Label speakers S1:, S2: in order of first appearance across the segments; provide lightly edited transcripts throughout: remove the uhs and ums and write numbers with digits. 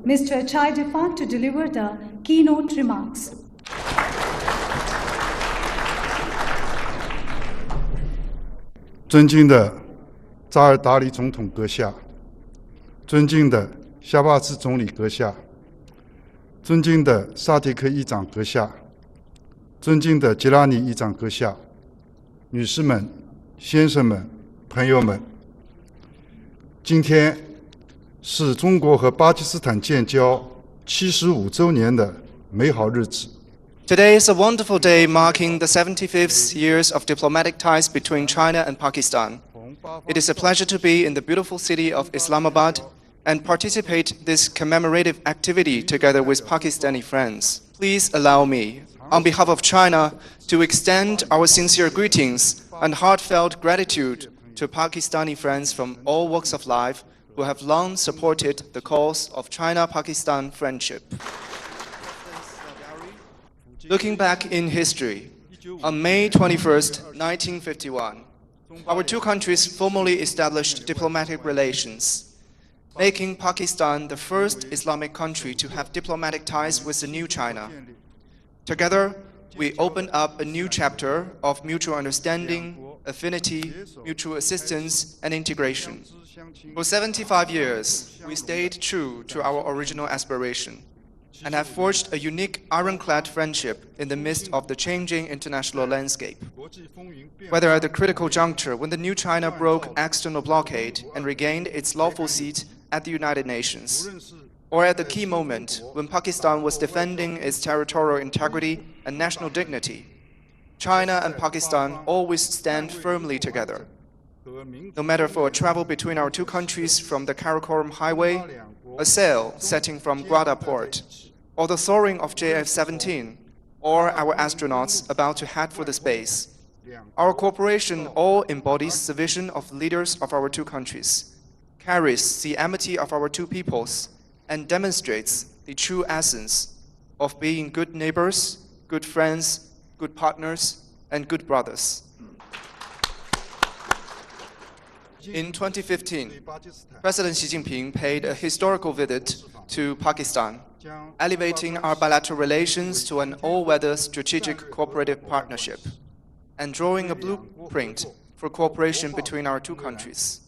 S1: Mr. Chai Defan to deliver the keynote remarks.
S2: 尊敬的扎尔达里总统阁下，尊敬的夏巴兹总理阁下，尊敬的萨迪克议长阁下，尊敬的吉拉尼议长阁下，女士们、先生们、朋友们，今天是中国和巴基斯坦建交75周年的美好日子。
S3: Today is a wonderful day marking the 75th years of diplomatic ties between China and Pakistan. It is a pleasure to be in the beautiful city of Islamabad and participate this commemorative activity together with Pakistani friends. Please allow me, on behalf of China, to extend our sincere greetings and heartfelt gratitude to Pakistani friends from all walks of life who have long supported the cause of China-Pakistan friendship. Looking back in history, on May 21st, 1951, our two countries formally established diplomatic relations, making Pakistan the first Islamic country to have diplomatic ties with the new China. Together, we opened up a new chapter of mutual understanding, affinity, mutual assistance, and integration. For 75 years, we stayed true to our original aspiration and have forged a unique ironclad friendship in the midst of the changing international landscape. Whether at the critical juncture when the new China broke external blockade and regained its lawful seat at the United Nations, or at the key moment when Pakistan was defending its territorial integrity and national dignity, China and Pakistan always stand firmly together. No matter for a travel between our two countries from the Karakoram Highway, a sail setting from Gwadar Port, or the soaring of JF-17, or our astronauts about to head for the space, our cooperation all embodies the vision of leaders of our two countries, carries the amity of our two peoples, and demonstrates the true essence of being good neighbors, good friends, good partners, and good brothers. In 2015, President Xi Jinping paid a historical visit to Pakistan, elevating our bilateral relations to an all-weather strategic cooperative partnership and drawing a blueprint for cooperation between our two countries.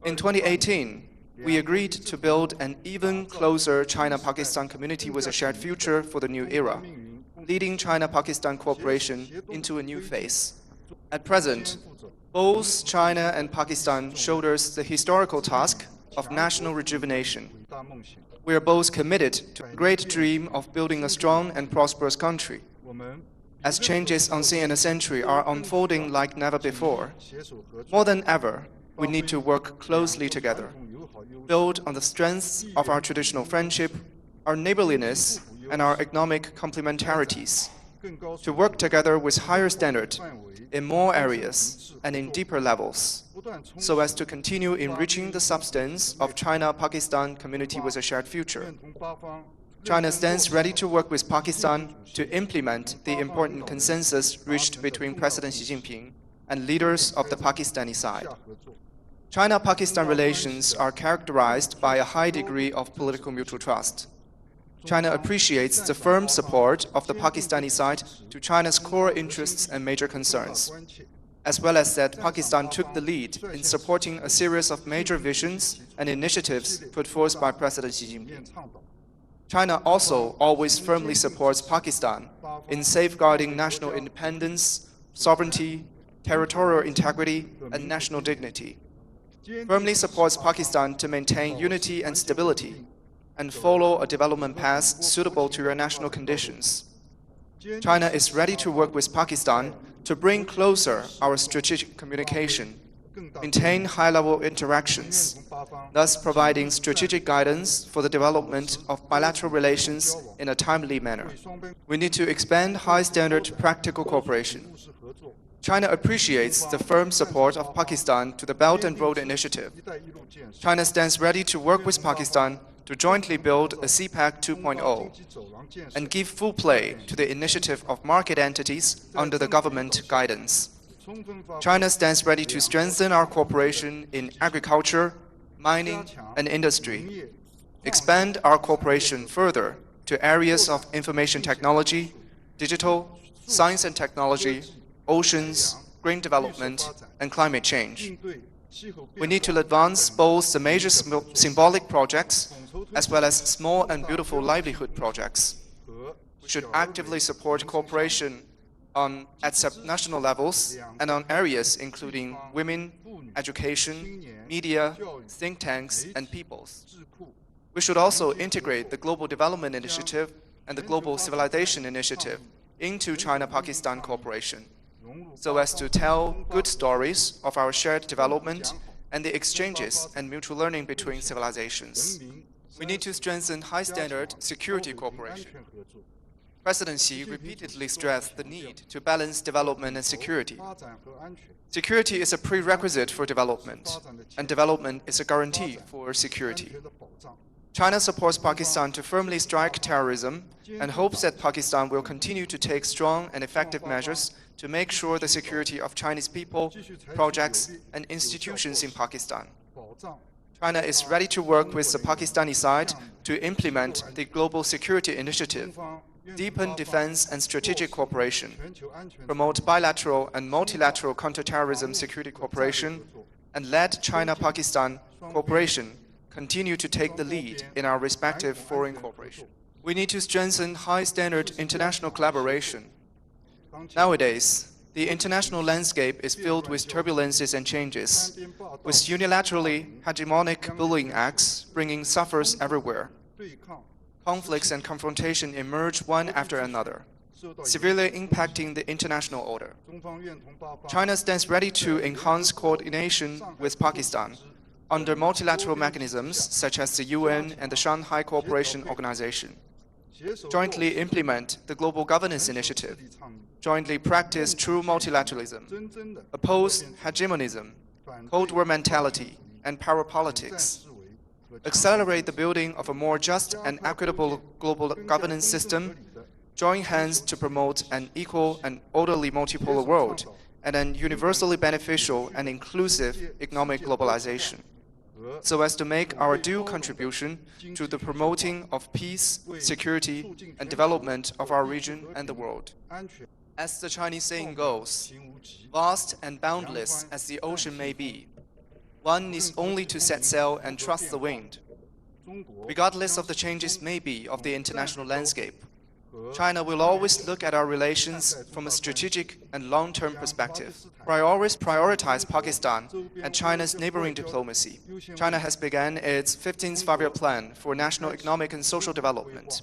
S3: In 2018, we agreed to build an even closer China-Pakistan community with a shared future for the new era, leading China-Pakistan cooperation into a new phase. At present, both China and Pakistan shoulders the historical task of national rejuvenation. We are both committed to the great dream of building a strong and prosperous country. As changes unseen in a century are unfolding like never before, more than ever, we need to work closely together, build on the strengths of our traditional friendship, our neighborliness, and our economic complementarities, to work together with higher standard in more areas and in deeper levels, so as to continue enriching the substance of China-Pakistan community with a shared future. China stands ready to work with Pakistan to implement the important consensus reached between President Xi Jinping and leaders of the Pakistani side. China-Pakistan relations are characterized by a high degree of political mutual trust. China appreciates the firm support of the Pakistani side to China's core interests and major concerns, as well as that Pakistan took the lead in supporting a series of major visions and initiatives put forth by President Xi Jinping. China also always firmly supports Pakistan in safeguarding national independence, sovereignty, territorial integrity, and national dignity, firmly supports Pakistan to maintain unity and stability, and follow a development path suitable to your national conditions. China is ready to work with Pakistan to bring closer our strategic communication, maintain high-level interactions, thus providing strategic guidance for the development of bilateral relations in a timely manner. We need to expand high-standard practical cooperation. China appreciates the firm support of Pakistan to the Belt and Road Initiative. China stands ready to work with Pakistan to jointly build a CPEC 2.0 and give full play to the initiative of market entities under the government guidance. China stands ready to strengthen our cooperation in agriculture, mining, and industry, expand our cooperation further to areas of information technology, digital, science and technology, oceans, green development, and climate change. We need to advance both the major symbolic projects as well as small and beautiful livelihood projects. We should actively support cooperation at subnational levels and on areas including women, education, media, think tanks, and peoples. We should also integrate the Global Development Initiative and the Global Civilization Initiative into China-Pakistan cooperation, so as to tell good stories of our shared development and the exchanges and mutual learning between civilizations. We need to strengthen high-standard security cooperation. President Xi repeatedly stressed the need to balance development and security. Security is a prerequisite for development, and development is a guarantee for security. China supports Pakistan to firmly strike terrorism and hopes that Pakistan will continue to take strong and effective measures to make sure the security of Chinese people, projects, and institutions in Pakistan. China is ready to work with the Pakistani side to implement the Global Security Initiative, deepen defense and strategic cooperation, promote bilateral and multilateral counterterrorism security cooperation, and let China-Pakistan cooperation continue to take the lead in our respective foreign cooperation. We need to strengthen high-standard international collaboration. Nowadays, the international landscape is filled with turbulences and changes, with unilaterally hegemonic bullying acts bringing sufferers everywhere. Conflicts and confrontation emerge one after another, severely impacting the international order. China stands ready to enhance coordination with Pakistan under multilateral mechanisms such as the UN and the Shanghai Cooperation Organization, jointly implement the Global Governance Initiative, jointly practice true multilateralism, oppose hegemonism, Cold War mentality, and power politics, accelerate the building of a more just and equitable global governance system, join hands to promote an equal and orderly multipolar world, and an universally beneficial and inclusive economic globalization, so as to make our due contribution to the promoting of peace, security, and development of our region and the world. As the Chinese saying goes, vast and boundless as the ocean may be, one needs only to set sail and trust the wind. Regardless of the changes may be of the international landscape, China will always look at our relations from a strategic and long-term perspective. Prioritize Pakistan and China's neighboring diplomacy. China has begun its 15th five-year plan for national economic and social development.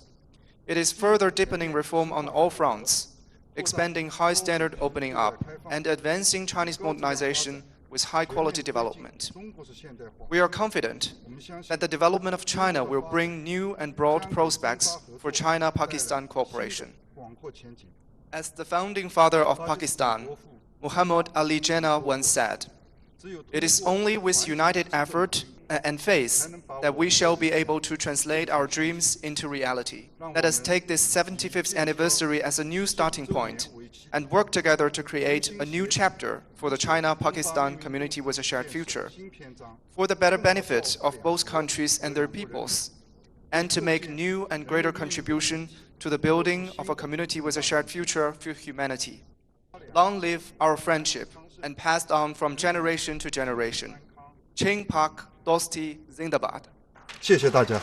S3: It is further deepening reform on all fronts, expanding high-standard opening up, and advancing Chinese modernization with high-quality development. We are confident that the development of China will bring new and broad prospects for China-Pakistan cooperation. As the founding father of Pakistan, Muhammad Ali Jinnah once said, "It is only with united effort and faith that we shall be able to translate our dreams into reality." Let us take this 75th anniversary as a new starting point and work together to create a new chapter for the China-Pakistan community with a shared future, for the better benefit of both countries and their peoples, and to make new and greater contribution to the building of a community with a shared future for humanity. Long live our friendship and passed on from generation to generation. Ching Pak Dosti Zindabad.
S2: 谢谢大家。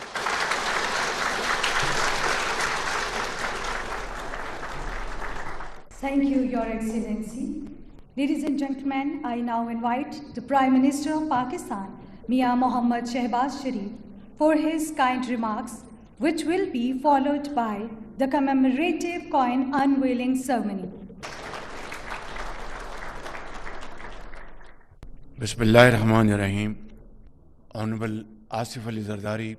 S1: Thank you, Your Excellency. Ladies and gentlemen, I now invite the Prime Minister of Pakistan, Mia Mohammad Shehbaz Sharif, for his kind remarks, which will be followed by the commemorative coin unveiling ceremony.
S4: Bismillahirrahmanirrahim. Honorable Asif Ali Zardari,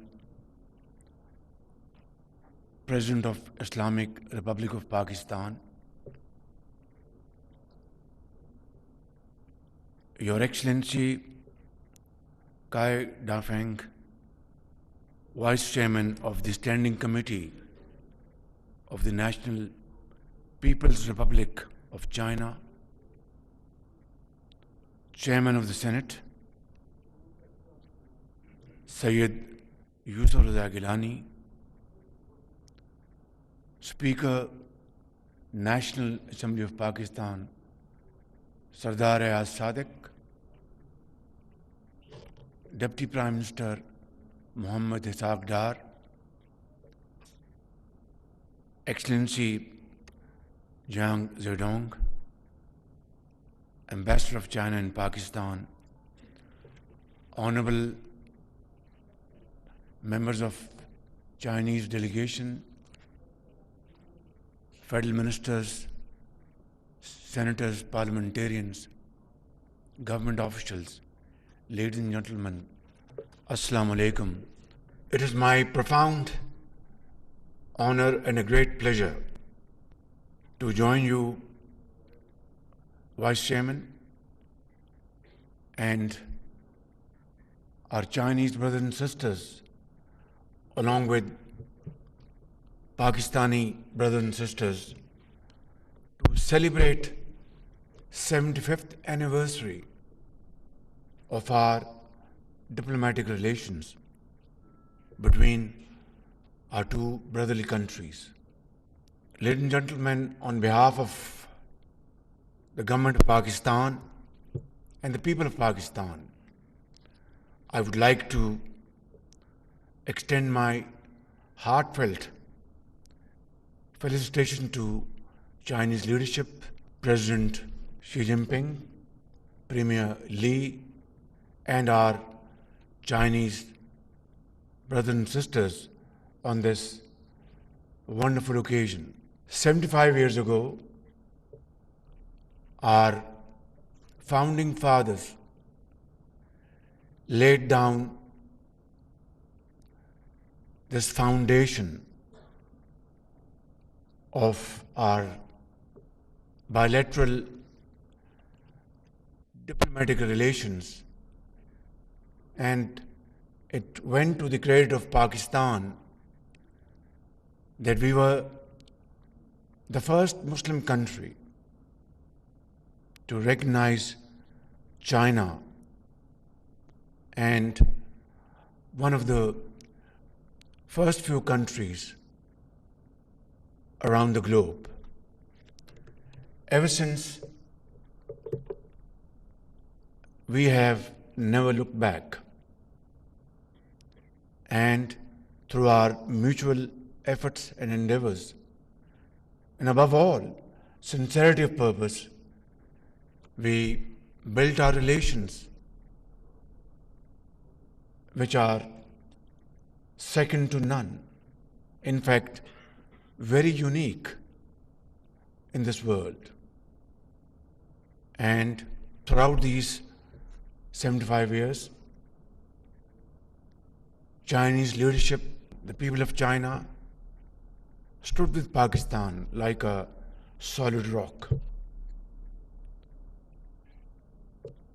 S4: President of Islamic Republic of Pakistan, Your Excellency Kai Dafeng, Vice Chairman of the Standing Committee of the National People's Republic of China, Chairman of the Senate, Sayyid Yusuf Raza Gilani, Speaker, National Assembly of Pakistan, Sardar Ayaz Sadiq, Deputy Prime Minister Muhammad Ishaq Dar, Excellency Jiang Zedong, Ambassador of China in Pakistan, Honorable members of Chinese delegation, federal ministers, senators, parliamentarians, government officials, ladies and gentlemen, Assalamu alaikum. It is my profound honor and a great pleasure to join you, Vice Chairman, and our Chinese brothers and sisters, along with Pakistani brothers and sisters, to celebrate 75th anniversary of our diplomatic relations between our two brotherly countries. Ladies and gentlemen, on behalf of the government of Pakistan and the people of Pakistan, I would like to extend my heartfelt felicitation to Chinese leadership, President Xi Jinping, Premier Li, and our Chinese brothers and sisters on this wonderful occasion. 75 years ago, our founding fathers laid down this foundation of our bilateral diplomatic relations, and it went to the credit of Pakistan that we were the first Muslim country to recognize China and one of the first few countries around the globe. Ever since, we have never looked back, and through our mutual efforts and endeavors, and above all, sincerity of purpose, we built our relations which are second to none. In fact, very unique in this world. And throughout these 75 years, Chinese leadership, the people of China, stood with Pakistan like a solid rock.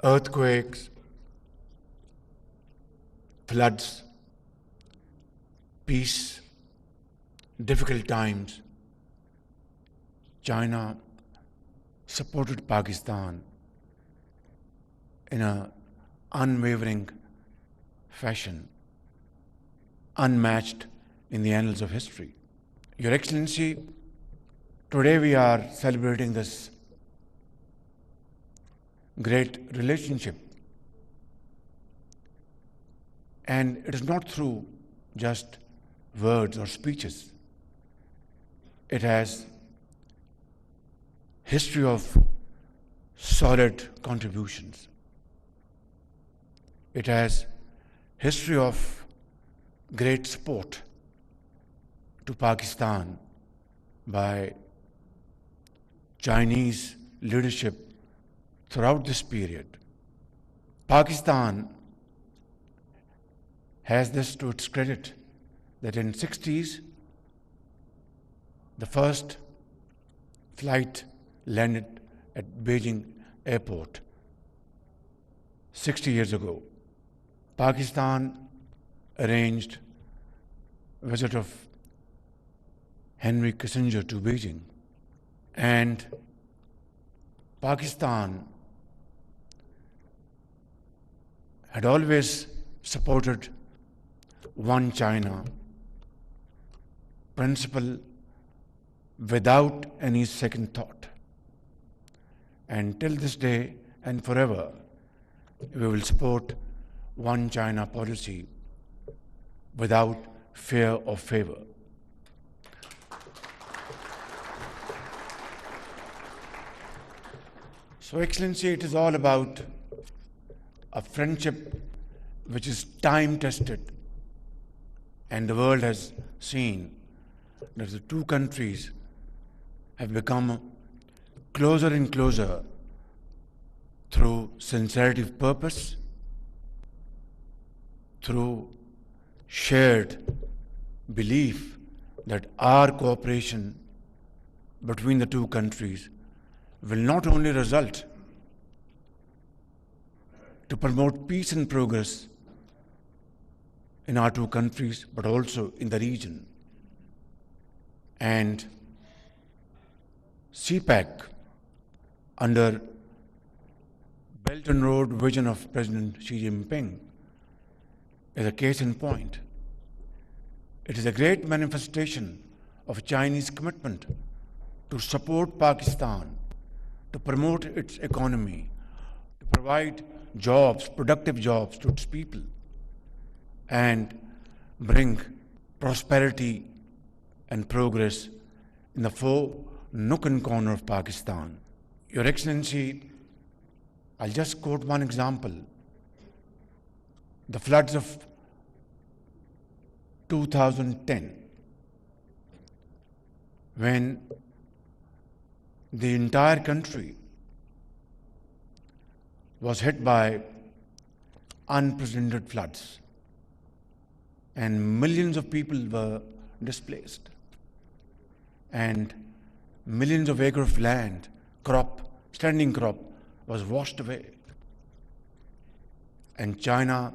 S4: Earthquakes, floods, peace, difficult times, China supported Pakistan in an unwavering fashion, unmatched in the annals of history. Your Excellency, today we are celebrating this great relationship, and it is not through just words or speeches. It has history of solid contributions. It has history of great support to Pakistan by Chinese leadership throughout this period. Pakistan has this to its credit that in 60s, the first flight landed at Beijing airport 60 years ago. Pakistan arranged a visit of Henry Kissinger to Beijing, and Pakistan had always supported one China principle without any second thought. And till this day and forever, we will support one China policy without fear or favor. So, Excellency, it is all about a friendship which is time-tested, and the world has seen that the two countries have become closer and closer through sincerity of purpose, through shared belief that our cooperation between the two countries will not only result to promote peace and progress in our two countries, but also in the region. And CPEC, under Belt and Road vision of President Xi Jinping, is a case in point. It is a great manifestation of Chinese commitment to support Pakistan, to promote its economy, to provide jobs, productive jobs to its people, and bring prosperity and progress in the four nook and corner of Pakistan. Your Excellency, I'll just quote one example. The floods of 2010, when the entire country was hit by unprecedented floods and millions of people were displaced and millions of acres of land, standing crop, was washed away. And China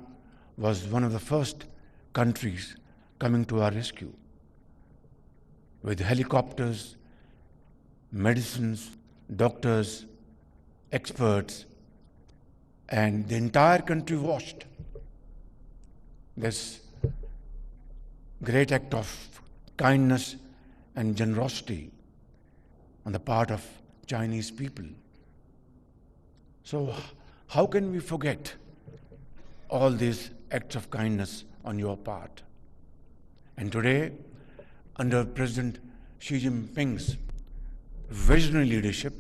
S4: was one of the first countries coming to our rescue with helicopters, medicines, doctors, experts, and the entire country watched this great act of kindness and generosity on the part of Chinese people. So how can we forget all these acts of kindness on your part? And today, under President Xi Jinping's visionary leadership,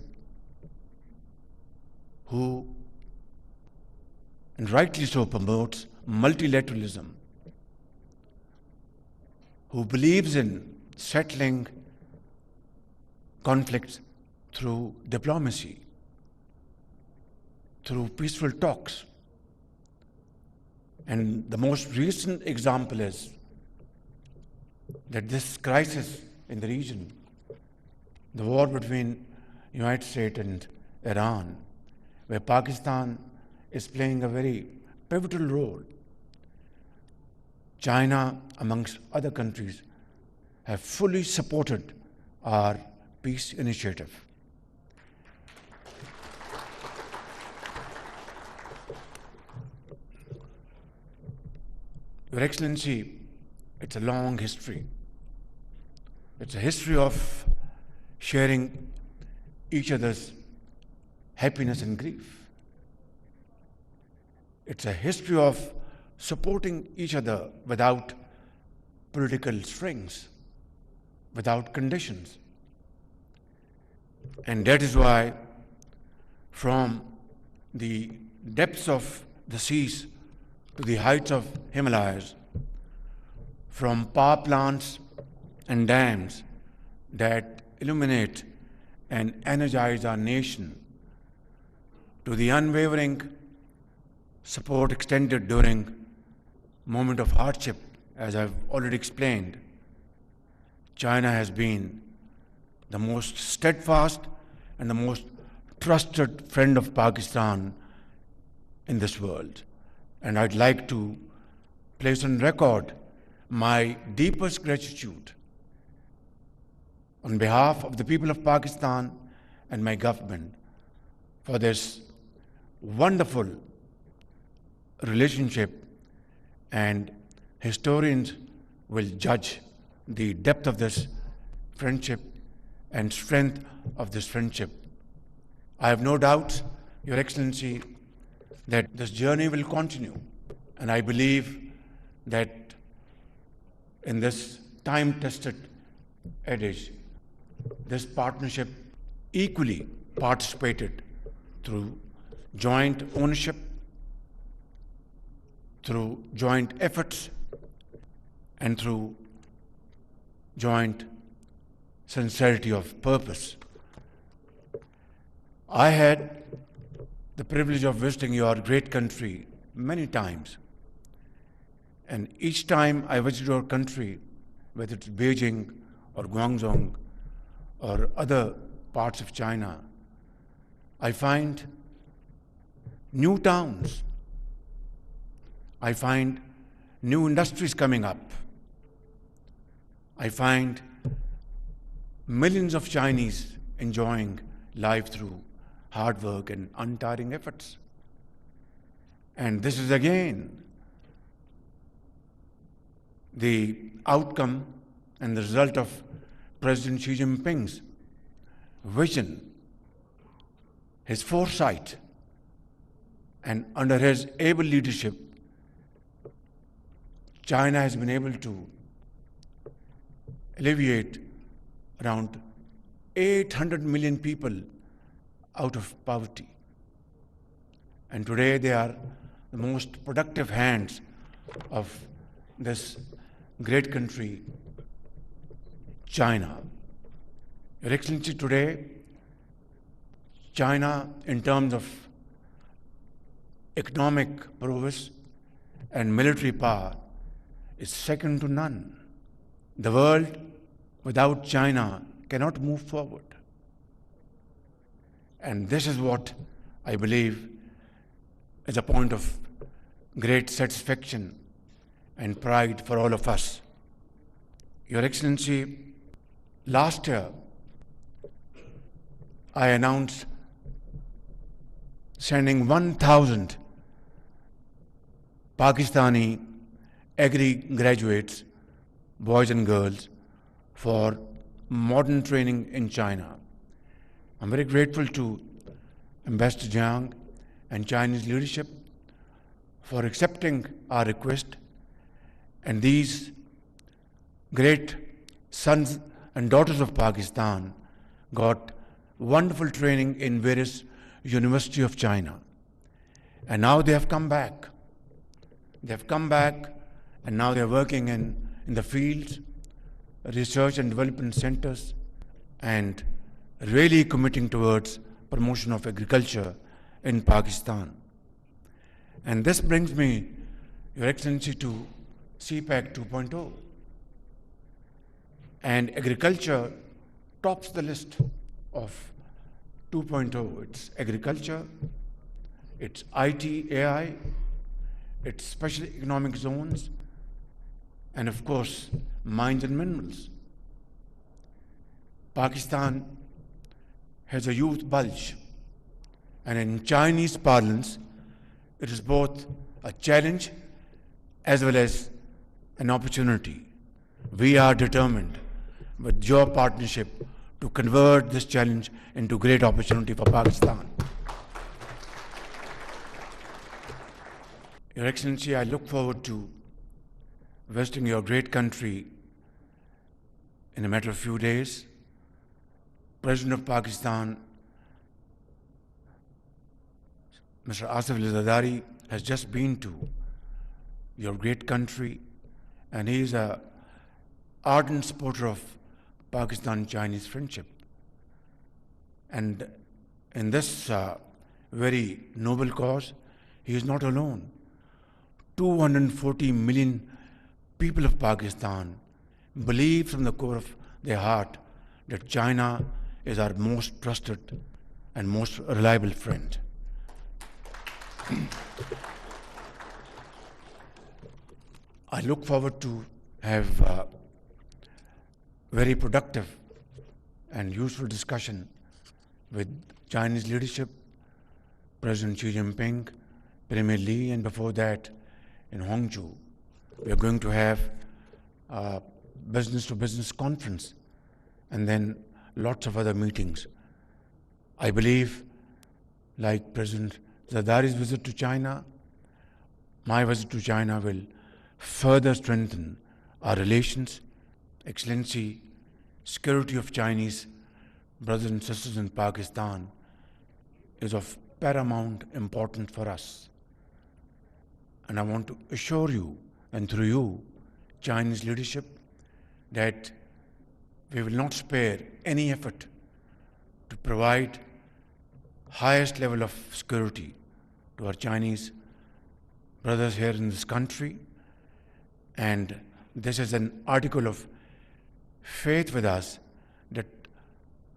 S4: who, and rightly so, promotes multilateralism, who believes in settling conflicts through diplomacy, through peaceful talks. And the most recent example is that this crisis in the region, the war between United States and Iran, where Pakistan is playing a very pivotal role. China, amongst other countries, have fully supported our peace initiative. Your Excellency, it's a long history. It's a history of sharing each other's happiness and grief. It's a history of supporting each other without political strings, without conditions. And that is why, from the depths of the seas to the heights of Himalayas, from power plants and dams that illuminate and energize our nation, to the unwavering support extended during moment of hardship, as I've already explained, China has been the most steadfast and the most trusted friend of Pakistan in this world. And I'd like to place on record my deepest gratitude on behalf of the people of Pakistan and my government for this wonderful relationship and historians will judge the depth of this friendship and strength of this friendship. I have no doubt, Your Excellency, that this journey will continue. And I believe that in this time-tested adage, this partnership equally participated through joint ownership, through joint efforts, and through joint sincerity of purpose. I had the privilege of visiting your great country many times. And each time I visit your country, whether it's Beijing or Guangzhou or other parts of China, I find new towns. I find new industries coming up. I find millions of Chinese enjoying life through hard work and untiring efforts. And this is again the outcome and the result of President Xi Jinping's vision, his foresight, and under his able leadership, China has been able to alleviate around 800 million people out of poverty. And today they are the most productive hands of this great country, China. Your Excellency, today, China, in terms of economic prowess and military power, is second to none. The world without China cannot move forward. And this is what I believe is a point of great satisfaction and pride for all of us. Your Excellency, last year I announced sending 1,000 Pakistani agri graduates, boys and girls, for modern training in China. I'm very grateful to Ambassador Jiang and Chinese leadership for accepting our request. And these great sons and daughters of Pakistan got wonderful training in various universities of China. And now they have come back. They have come back, and now they are working in the fields, research and development centers, and really committing towards promotion of agriculture in Pakistan. And this brings me, Your Excellency, to CPAC 2.0. And agriculture tops the list of 2.0. It's agriculture, it's IT, AI, it's special economic zones, and of course, mines and minerals. Pakistan has a youth bulge, and in Chinese parlance, it is both a challenge as well as an opportunity. We are determined with your partnership to convert this challenge into great opportunity for Pakistan. Your Excellency, I look forward to visiting your great country in a matter of few days. President of Pakistan, Mr. Asif Ali Zardari, has just been to your great country, and he is an ardent supporter of Pakistan-Chinese friendship. And in this very noble cause, he is not alone. 240 million people of Pakistan believe from the core of their heart that China is our most trusted and most reliable friend. I look forward to have a very productive and useful discussion with Chinese leadership, President Xi Jinping, Premier Li, and before that in Hangzhou We are going to have a business-to-business conference and then lots of other meetings. I believe, like President Zardari's visit to China, my visit to China will further strengthen our relations. Excellency, security of Chinese brothers and sisters in Pakistan is of paramount importance for us. And I want to assure you, and through you, Chinese leadership, that we will not spare any effort to provide highest level of security to our Chinese brothers here in this country. And this is an article of faith with us that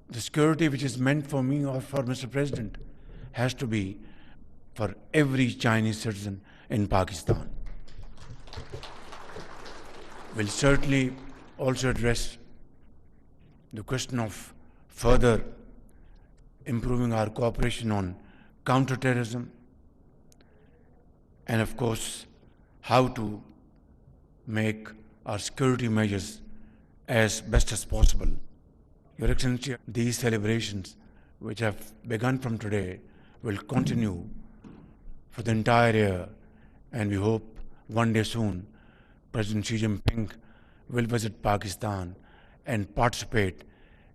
S4: the security which is meant for me or for Mr. President has to be for every Chinese citizen in Pakistan. We'll certainly also address the question of further improving our cooperation on counterterrorism, and of course, how to make our security measures as best as possible. Your Excellency, these celebrations, which have begun from today, will continue for the entire year, and we hope one day soon President Xi Jinping will visit Pakistan and participate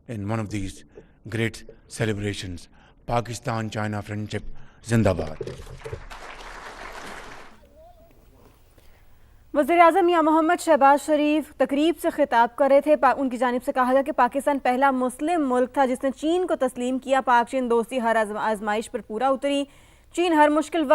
S4: in one of these great celebrations. Pakistan-China friendship Zindabad.
S5: वज़ीर-ए-आज़म मियां मोहम्मद शहबाज शरीफ तकरीब से खिताब कर रहे थे। उनकी जानिब से कहा गया कि पाकिस्तान पहला मुस्लिम मुल्क था जिसने चीन को तस्लीम किया। पाक चीन दोस्ती हर आजमाइश पर पूरा उतरी। चीन हर मुश्किल वक्त